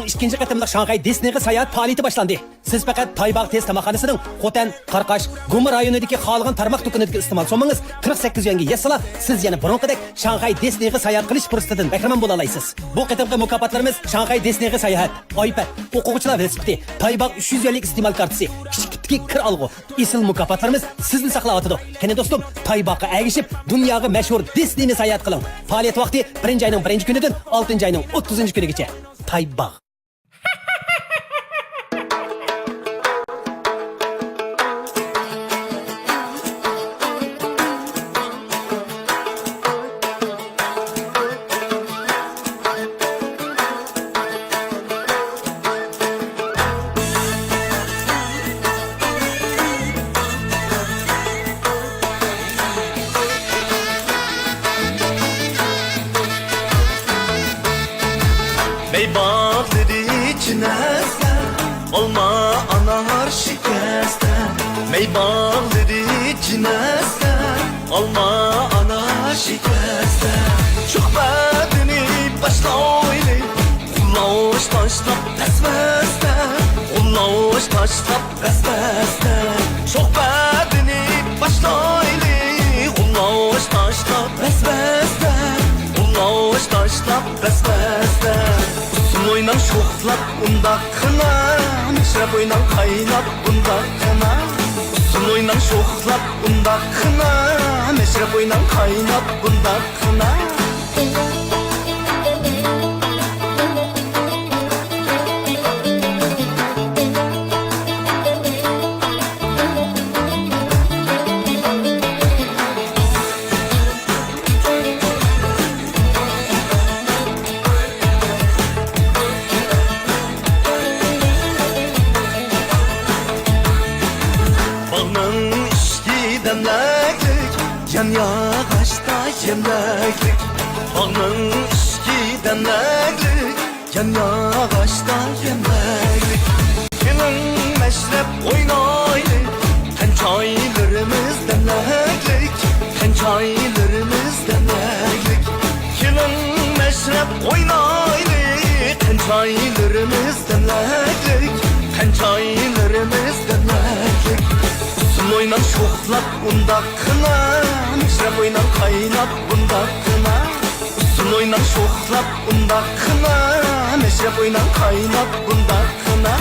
ikinci qatımlıq Şanghay Disney'e sayahat faaliyeti başlandı. Siz fakat Taybağ tez tamaxanasının Xotan, Qarqash, Gumur rayonidagi xalqın tarmaq do'konidagi iste'mol so'mingiz 48 yanga yasala siz yana burunqidek Şanghay Disney'e sayahat qilish fursatidan bahramand bo'la olasiz. Bu qitimqi mukofotlarimiz Şanghay Disney'e sayahat, iPad, o'quvchilar velosipedi, Taybağ 300 yillik iste'mol kartasi, kichik tipdagi kir alg'u. Isil mukofotlarimiz sizni saqlayotidi. Qani do'stim, Taybağ'a ergishib dunyoga mashhur Disney'ni sayahat qiling. Faaliyet vaqti 1-oyning 1-kunidan 6-oyning 30-kunigacha. Taybağ. Meybatları içinezde olma anar şikeste. Meybatları içinezde olma anar şikeste. Çok bedeni başlaylı Ullaş taşlap besbeste. Ullaş taşlap besbeste. Çok bedeni başlaylı Ullaş taşlap besbeste. Ullaş taşlap besbeste. Oynan şoxlap unda kına Meşrep oynan kaynap unda kına Uzun oynan şoxlap unda kına Meşrep oynan kaynap unda kına Yan yağaçta yemleklik Bağın içki demleklik Yan yağaçta yemleklik Gelin meşrep oynaylı Tençaylarımız demleklik Tençaylarımız demleklik Gelin meşrep oynaylı Tençaylarımız demleklik Tençaylarımız demleklik Oynan şoxlap unda kına Meşrep oynan kaynap unda kına Uzun oynan şoxlap unda kına Meşrep oynan kaynap unda kına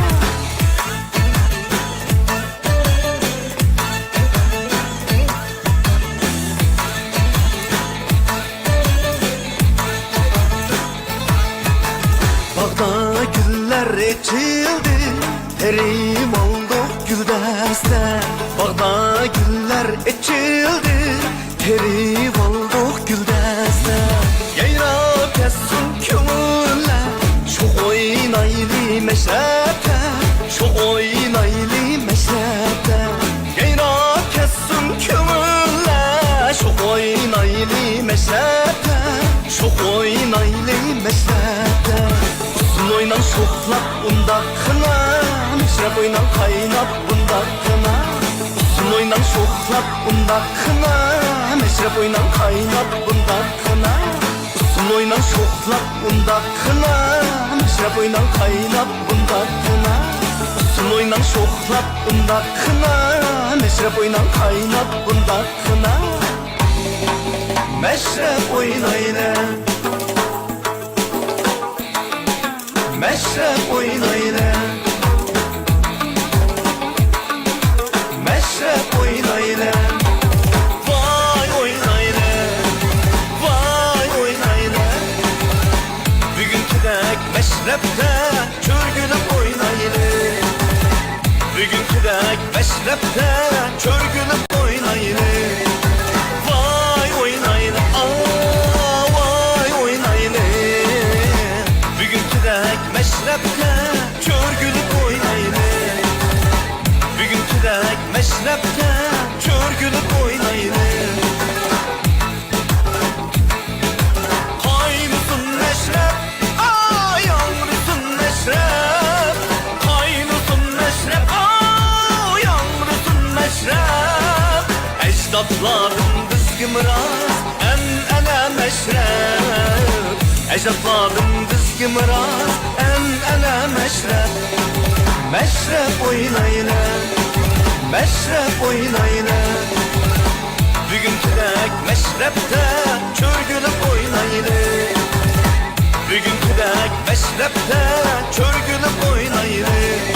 Bağda güller ekildi Terim olduk güldeste Bağda güller ekildi Terim olduk güldeste Yayrab kessin kömürler Çok oynaylı meşrepte Çok oynaylı meşrepte Yayrab kessin kömürler Çok oynaylı meşrepte Çok oynaylı meşrepte Uzun oynan şoxlap unda kına Meşrep oynan kaynap unda kına Uzun oynan şoxlap unda kına Meşrep oynan kaynap unda kına Uzun oynan şoxlap unda kına Meşrep oynan kaynap unda kına Uzun oynan şoxlap unda kına Meşrep oynan kaynap unda kına Meşrep oynayla Meşrep oynayla Meşrep oynayla Vay oynayla Vay oynayla Bugünküdek meşrepte Çörgülüp oynayla Bugünküdek meşrepte Çörgülüp oynayla Vay oynayla Vay oynayla Bugünküdek meşrepte Çörgülüp oynayla Bugünküdek meşrepte Çörgülüp oynayla Kaynısın meşrep Yağmursun meşrep Kaynısın meşrep Yağmursun meşrep Ecdatlarım dizgimraz En meşrep Ecdatlarım dizgimraz En meşrep Meşrep oynayla Meşrep oynayla Bugünküdek meşrepte çörgülüp oynayla Bugünküdek meşrepte çörgülüp oynayla